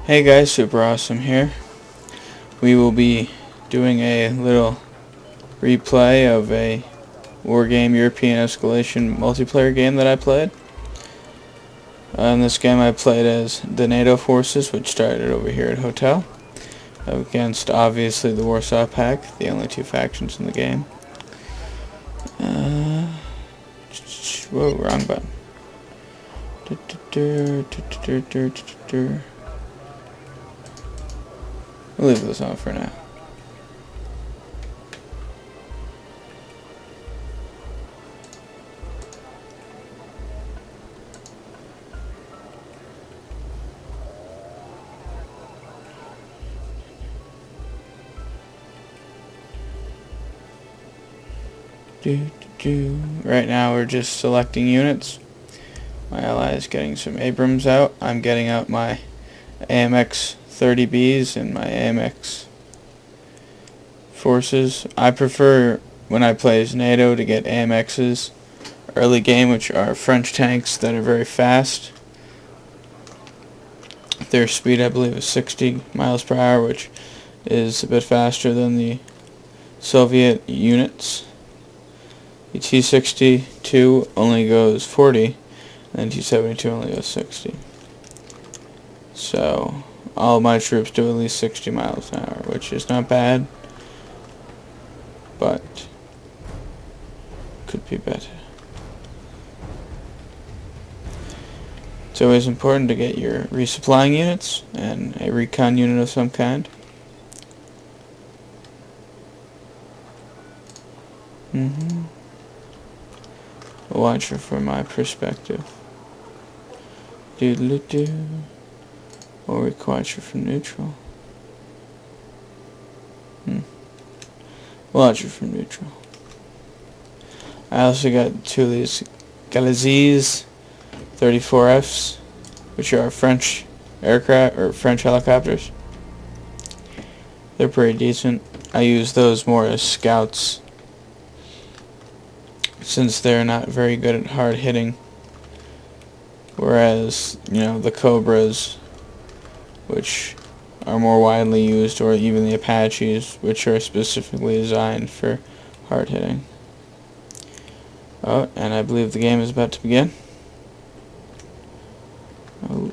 Hey guys, Super Awesome here. We will be doing a little replay of a Wargame European Esclation multiplayer game that I played. In this game I played as the NATO forces, which started over here at Hotel, against obviously the Warsaw Pact, the only two factions in the game. Whoa, wrong button. We'll leave this on for now. Right now we're just selecting units. My ally is getting some Abrams out. I'm getting out my AMX 30Bs and my AMX forces. I prefer, when I play as NATO, to get AMXs early game, which are French tanks that are very fast. Their speed, I believe, is 60 miles per hour, which is a bit faster than the Soviet units. The T-62 only goes 40, and T-72 only goes 60. So all my troops do at least 60 miles an hour, which is not bad, but could be better. It's always important to get your resupplying units and a recon unit of some kind. A watcher from my perspective. Doodle-doo. Or a watcher from neutral. Watcher from neutral. I also got two of these Galazies 34Fs, which are French aircraft or French helicopters. They're pretty decent. I use those more as scouts, since they're not very good at hard hitting. Whereas, the Cobras, which are more widely used, or even the Apaches, which are specifically designed for hard hitting. Oh, and I believe the game is about to begin. Oh,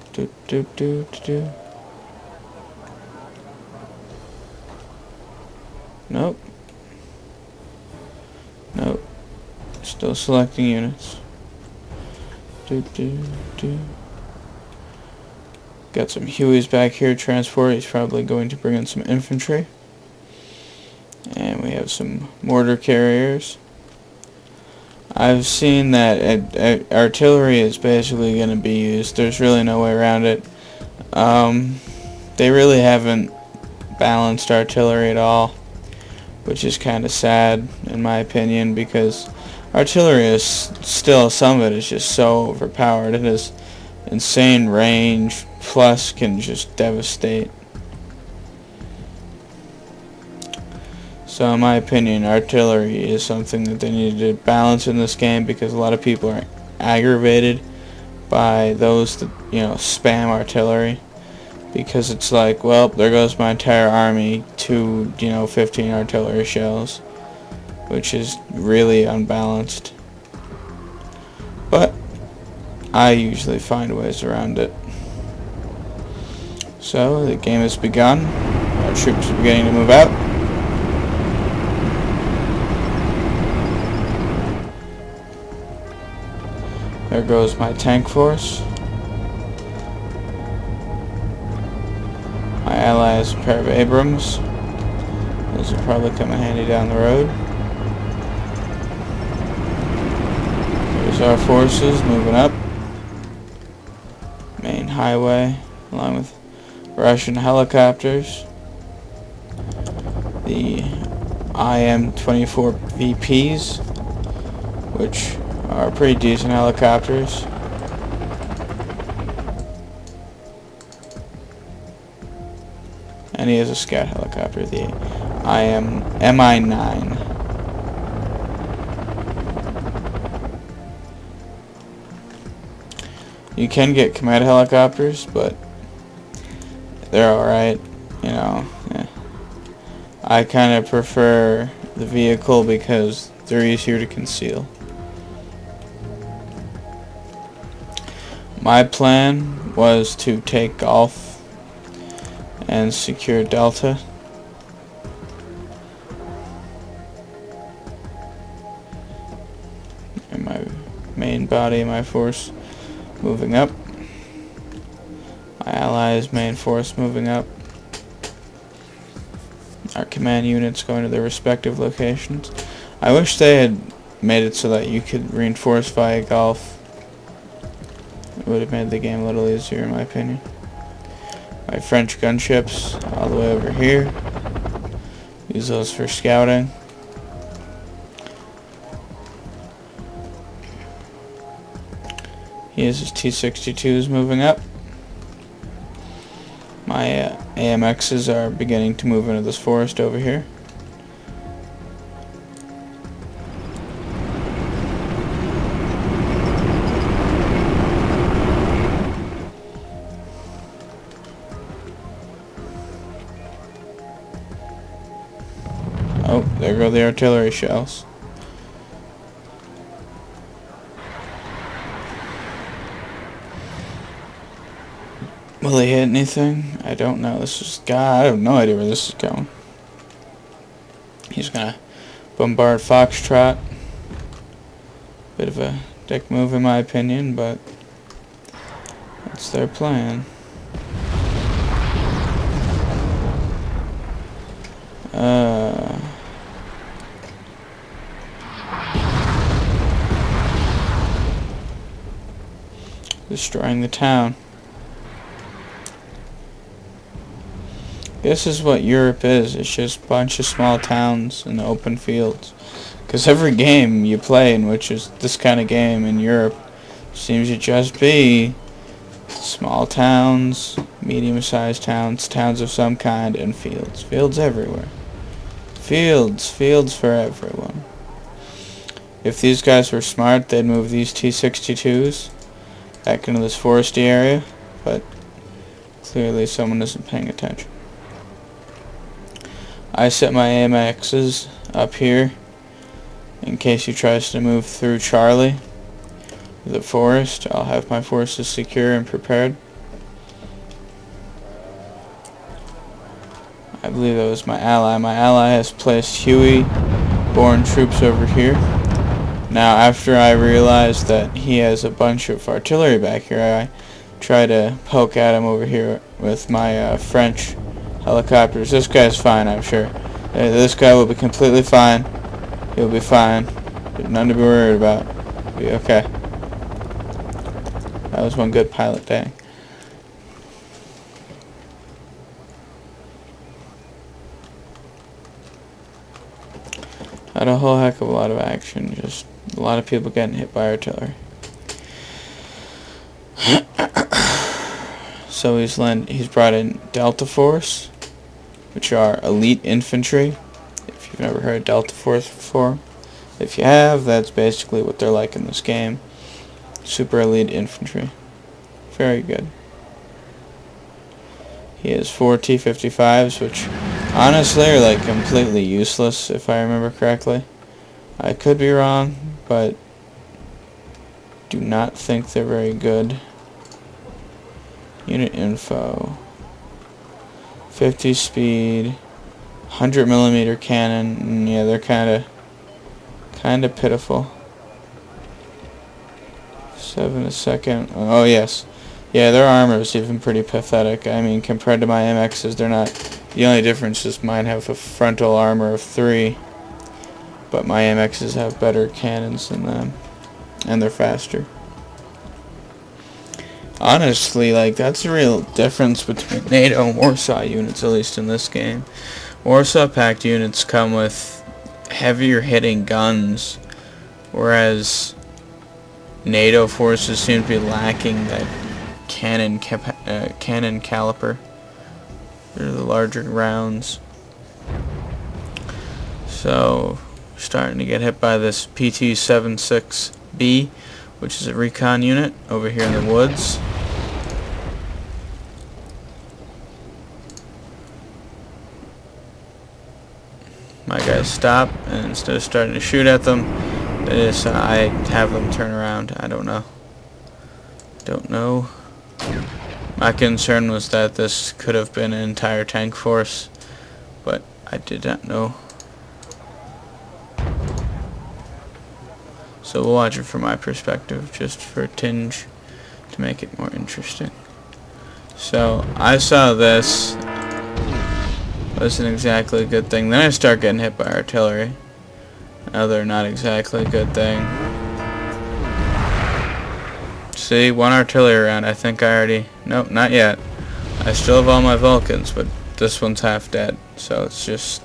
Nope. Nope. Still selecting units. Got some Hueys back here. Transport. He's probably going to bring in some infantry. And we have some mortar carriers. I've seen that artillery is basically going to be used. There's really no way around it. They really haven't balanced artillery at all, which is kind of sad in my opinion, because artillery is still, some of it is just so overpowered. It has insane range, plus can just devastate. So in my opinion, artillery is something that they need to balance in this game, because a lot of people are aggravated by those that, spam artillery, because it's like, well, there goes my entire army to, 15 artillery shells, which is really unbalanced. But I usually find ways around it. So the game has begun. Our troops are beginning to move out. There goes my tank force. My ally has a pair of Abrams. Those will probably come in handy down the road. There's our forces moving up. Main highway, along with Russian helicopters. The IM-24 VPs, which are pretty decent helicopters. And he has a scout helicopter, the MI-9. You can get command helicopters, but they're alright, you know. Yeah. I kind of prefer the vehicle because they're easier to conceal. My plan was to take Golf and secure Delta. And my main body, my force moving up. My allies' main force moving up. Our command units going to their respective locations. I wish they had made it so that you could reinforce via Golf. It would have made the game a little easier in my opinion. My French gunships all the way over here. Use those for scouting. He has his T-62s moving up. My AMXs are beginning to move into this forest over here. Oh, there go the artillery shells. Will he hit anything? I don't know. I have no idea where this is going. He's gonna bombard Foxtrot. Bit of a dick move in my opinion, but that's their plan. Destroying the town. This is what Europe is. It's just a bunch of small towns and open fields. Because every game you play in which is this kind of game in Europe seems to just be small towns, medium-sized towns, towns of some kind, and fields. Fields everywhere. Fields for everyone. If these guys were smart, they'd move these T-62s back into this foresty area, but clearly someone isn't paying attention. I set my AMXs up here in case he tries to move through Charlie, the forest. I'll have my forces secure and prepared. I believe that was my ally. My ally has placed Huey-born troops over here. Now, after I realized that he has a bunch of artillery back here, I try to poke at him over here with my French helicopters. This guy's fine, I'm sure. This guy will be completely fine. He'll be fine. There's nothing to be worried about. He'll be okay. That was one good pilot day. Not a whole heck of a lot of action, just a lot of people getting hit by artillery. So he's brought in Delta Force, which are elite infantry. If you've never heard Delta Force before, if you have, that's basically what they're like in this game. Super elite infantry. Very good. He has 4 T-55s, which honestly are like completely useless if I remember correctly. I could be wrong, but do not think they're very good. Unit info. 50 speed, 100mm cannon. And yeah, they're kind of pitiful. 7 a second. Oh yes, yeah, their armor is even pretty pathetic. I mean, compared to my MXs, they're not. The only difference is mine have a frontal armor of 3, but my MXs have better cannons than them, and they're faster. Honestly, like, that's the real difference between NATO and Warsaw units, at least in this game. Warsaw Pact units come with heavier hitting guns, whereas NATO forces seem to be lacking that cannon caliber. They're the larger rounds. So, we're starting to get hit by this PT-76B, which is a recon unit over here in the woods. my guys stop, and instead of starting to shoot at them, I have them turn around. I don't know. My concern was that this could have been an entire tank force, but I did not know. So we'll watch it from my perspective, just for a tinge, to make it more interesting. So I saw this. Wasn't exactly a good thing. Then I start getting hit by artillery. Another not exactly a good thing. See, one artillery round. I think I already... Nope, not yet. I still have all my Vulcans, but this one's half dead. So it's just...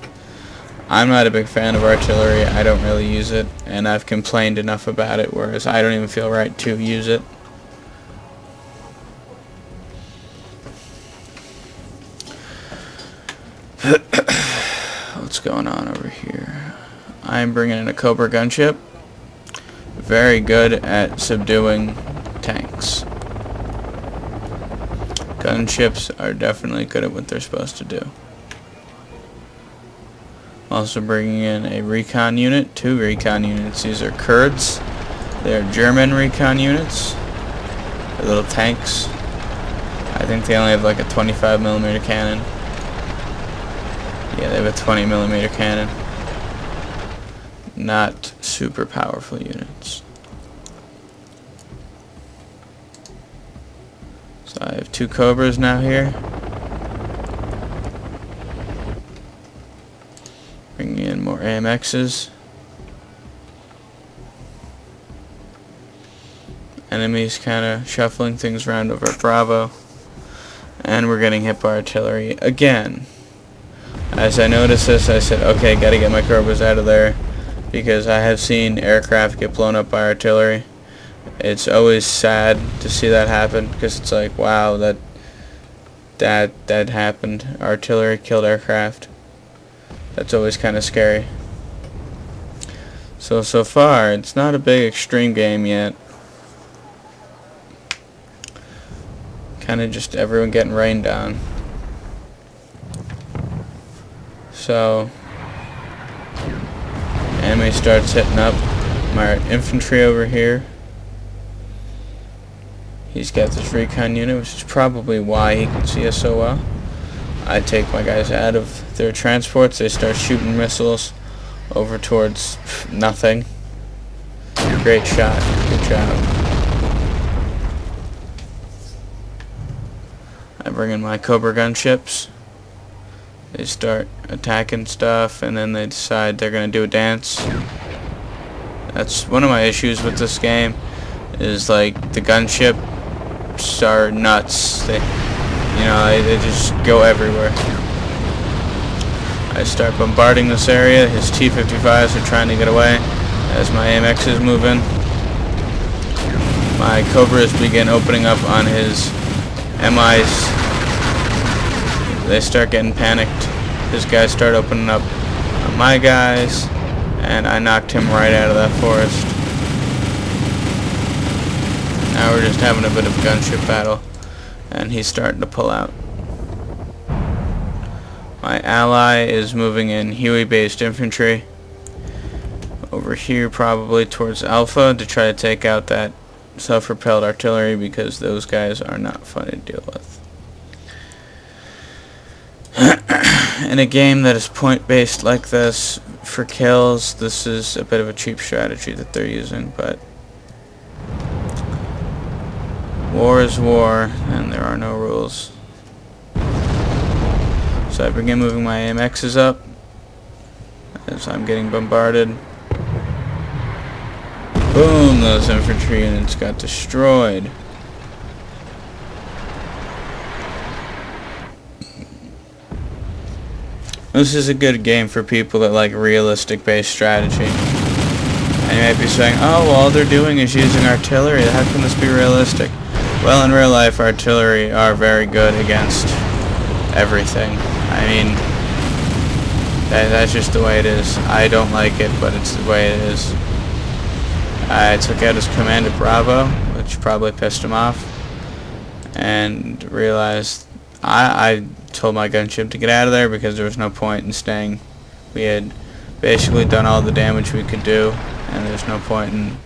I'm not a big fan of artillery. I don't really use it, and I've complained enough about it, whereas I don't even feel right to use it. What's going on over here? I'm bringing in a Cobra gunship. Very good at subduing tanks. Gunships are definitely good at what they're supposed to do. Also bringing in a recon unit, 2 recon units. These are Kurds. They're German recon units. They're little tanks. I think they only have like a 25mm cannon. Yeah, they have a 20mm cannon. Not super powerful units. So I have 2 Cobras now here. Bringing in more AMXs. Enemies kind of shuffling things around over at Bravo. And we're getting hit by artillery again. As I noticed this, I said, okay, gotta get my Cobras out of there, because I have seen aircraft get blown up by artillery. It's always sad to see that happen, because it's like, wow, that happened. Artillery killed aircraft. That's always kind of scary. So far, it's not a big extreme game yet. Kind of just everyone getting rained on. So, enemy starts hitting up my infantry over here. He's got this recon unit, which is probably why he can see us so well. I take my guys out of their transports. They start shooting missiles over towards nothing. Great shot. Good job. I bring in my Cobra gunships. They start attacking stuff, and then they decide they're going to do a dance. That's one of my issues with this game, is like the gunships are nuts. They just go everywhere. I start bombarding this area. His T-55s are trying to get away as my AMX is moving. My Cobras begin opening up on his MIs. They start getting panicked. His guys start opening up on my guys, and I knocked him right out of that forest. Now we're just having a bit of a gunship battle, and he's starting to pull out. My ally is moving in Huey-based infantry over here, probably towards Alpha, to try to take out that self-propelled artillery, because those guys are not fun to deal with. In a game that is point-based like this, for kills, this is a bit of a cheap strategy that they're using, but war is war, and there are no rules. So I begin moving my AMXs up as I'm getting bombarded. Boom, those infantry units got destroyed. This is a good game for people that like realistic based strategy. And you might be saying, oh, well, all they're doing is using artillery. How can this be realistic? Well, in real life, artillery are very good against everything. I mean, that's just the way it is. I don't like it, but it's the way it is. I took out his commander Bravo, which probably pissed him off, and realized I told my gunship to get out of there because there was no point in staying. We had basically done all the damage we could do, and there's no point in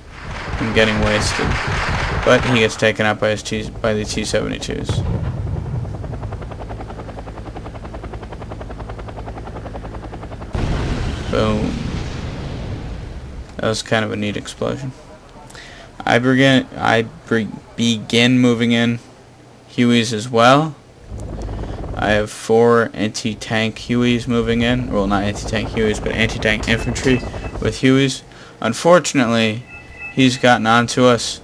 him getting wasted. But he gets taken out by the T-72s. Boom. That was kind of a neat explosion. I begin moving in Hueys as well. I have 4 anti-tank Hueys moving in. Well, not anti-tank Hueys, but anti-tank infantry with Hueys. Unfortunately, he's gotten onto us,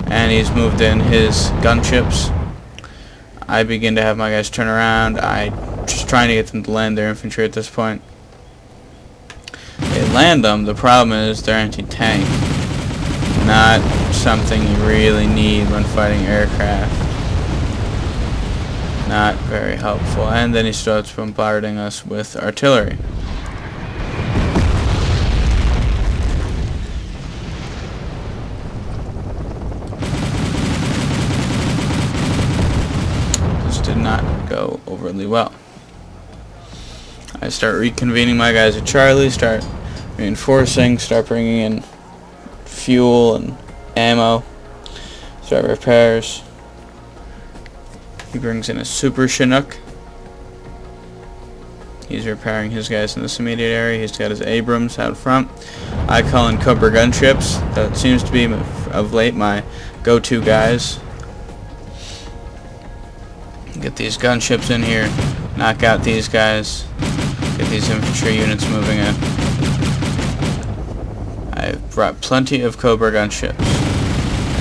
and he's moved in his gunships. I begin to have my guys turn around. I'm just trying to get them to land their infantry at this point. They land them. The problem is they're anti-tank. Not something you really need when fighting aircraft. Not very helpful. And then he starts bombarding us with artillery. This did not go overly well. I start reconvening my guys at Charlie, start reinforcing, start bringing in fuel and ammo, start repairs. He brings in a super Chinook. He's repairing his guys in this immediate area. He's got his Abrams out front. I call in Cobra gunships. That seems to be, of late, my go-to guys. Get these gunships in here, knock out these guys, get these infantry units moving in. I've brought plenty of Cobra gunships.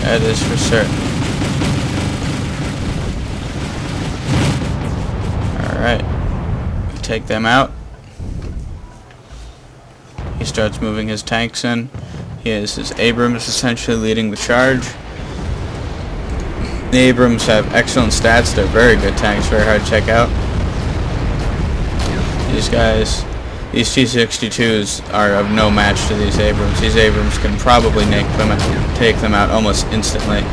That is for certain. Alright. We take them out. He starts moving his tanks in. He has his Abrams essentially leading the charge. The Abrams have excellent stats. They're very good tanks, very hard to check out. These guys, these T-62s are of no match to these Abrams. These Abrams can probably take them out almost instantly.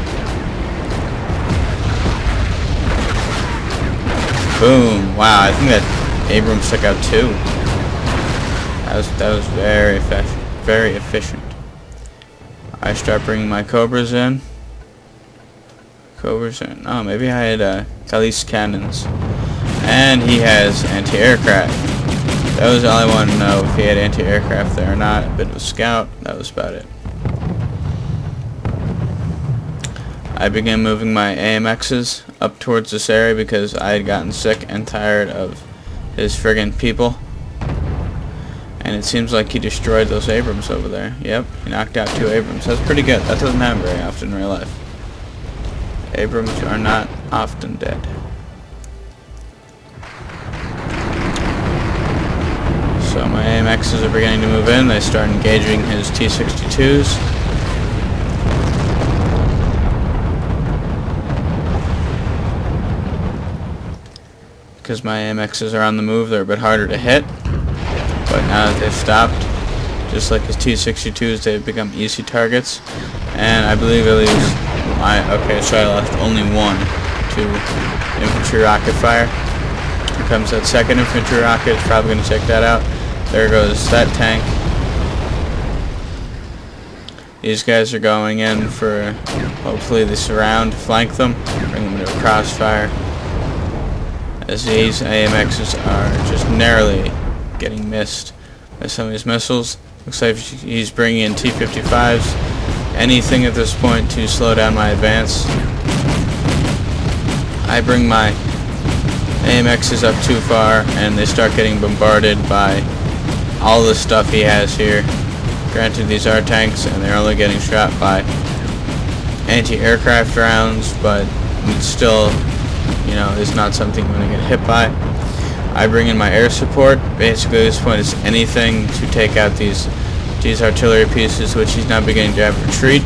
Boom! Wow, I think that Abrams took out 2. That was very efficient. I start bringing my Cobras in. Oh, maybe I had Khalees cannons. And he has anti-aircraft. That was all I wanted to know, if he had anti-aircraft there or not. A bit of a scout. That was about it. I began moving my AMXs up towards this area because I had gotten sick and tired of his friggin' people. And it seems like he destroyed those Abrams over there. Yep, he knocked out 2 Abrams. That's pretty good. That doesn't happen very often in real life. Abrams are not often dead. So my AMXs are beginning to move in. They start engaging his T-62s. Because my AMXs are on the move, they're a bit harder to hit. But now that they've stopped, just like his T-62s, they've become easy targets. And I believe at least okay, so I left only 1 to infantry rocket fire. Here comes that second infantry rocket. It's probably going to take that out. There goes that tank. These guys are going in for, hopefully, the surround, flank them, bring them into a crossfire. As these AMXs are just narrowly getting missed by some of these missiles. Looks like he's bringing in T-55s. Anything at this point to slow down my advance. I bring my AMXs up too far and they start getting bombarded by all the stuff he has here. Granted, these are tanks and they're only getting shot by anti-aircraft rounds, but it's still, you know, it's not something I'm going to get hit by. I bring in my air support. Basically, at this point, it's anything to take out these artillery pieces, which he's now beginning to have retreat.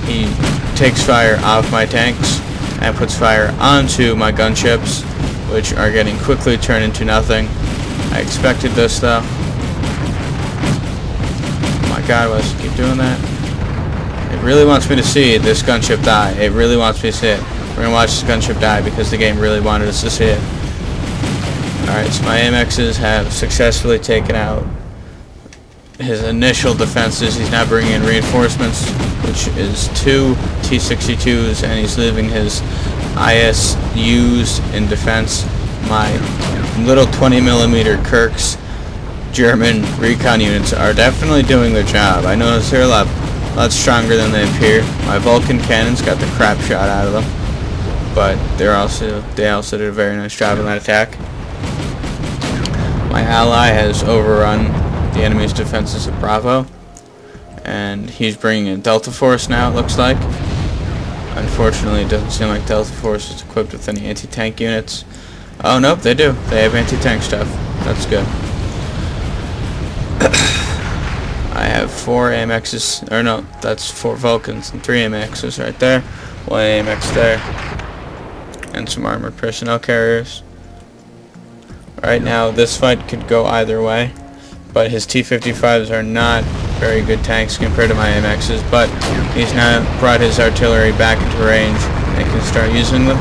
He takes fire off my tanks and puts fire onto my gunships, which are getting quickly turned into nothing. I expected this, though. Oh my god, why does it keep doing that? It really wants me to see this gunship die. It really wants me to see it. We're going to watch this gunship die because the game really wanted us to see it. Alright, so my AMXs have successfully taken out his initial defenses. He's now bringing in reinforcements, which is 2 T-62s, and he's leaving his ISUs in defense. My little 20mm Kirks German recon units are definitely doing their job. I notice they're a lot stronger than they appear. My Vulcan cannons got the crap shot out of them, but they also did a very nice job in that attack. My ally has overrun the enemy's defenses at Bravo, and he's bringing in Delta Force now, it looks like. Unfortunately, it doesn't seem like Delta Force is equipped with any anti-tank units. Oh, nope, they do. They have anti-tank stuff. That's good. I have 4 AMXs, or no, that's 4 Vulcans and 3 AMXs right there. 1 AMX there. And some armored personnel carriers. Right now, this fight could go either way, but his T-55s are not very good tanks compared to my AMXs, but he's now brought his artillery back into range and can start using them.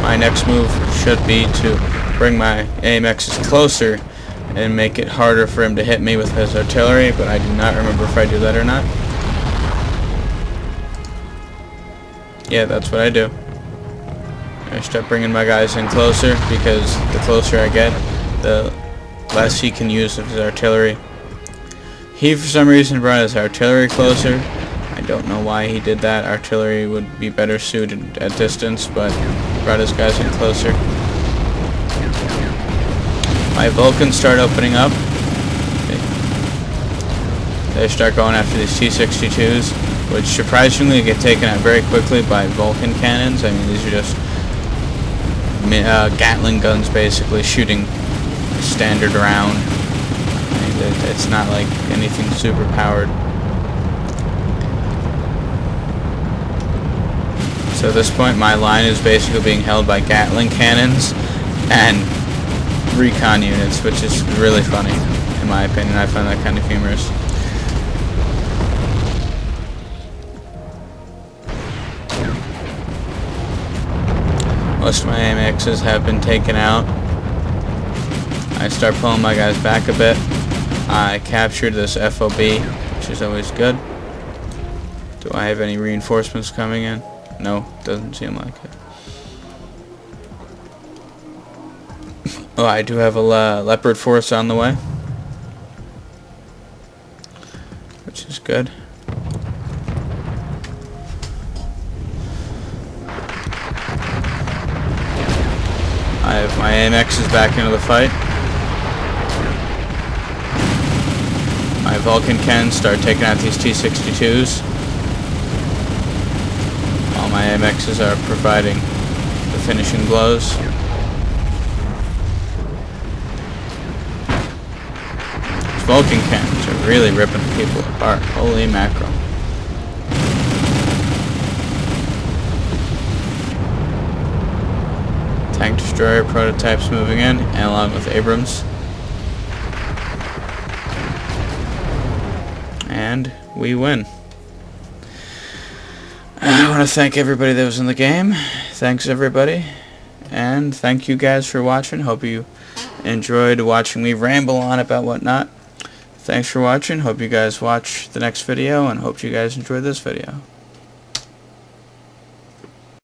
My next move should be to bring my AMXs closer and make it harder for him to hit me with his artillery, but I do not remember if I do that or not. Yeah, that's what I do. I start bringing my guys in closer, because the closer I get, the less he can use of his artillery. He, for some reason, brought his artillery closer. I don't know why he did that. Artillery would be better suited at distance, but he brought his guys in closer. My Vulcans start opening up. They start going after these T-62s, which surprisingly get taken out very quickly by Vulcan cannons. I mean, these are just Gatling guns basically shooting a standard round. I mean, it's not like anything super powered. So at this point, my line is basically being held by Gatling cannons and recon units, which is really funny, in my opinion. I find that kind of humorous. Most of my AMXs have been taken out. I start pulling my guys back a bit. I captured this FOB, which is always good. Do I have any reinforcements coming in? No, doesn't seem like it. Oh, I do have a Leopard force on the way, which is good. I have my AMXs back into the fight. My Vulcan cannons start taking out these T-62s, while my AMXs are providing the finishing blows. These Vulcan cannons are really ripping people apart. Holy mackerel. Tank destroyer prototypes moving in, and along with Abrams. And we win. I want to thank everybody that was in the game. Thanks everybody. And thank you guys for watching. Hope you enjoyed watching me ramble on about whatnot. Thanks for watching. Hope you guys watch the next video, and hope you guys enjoyed this video.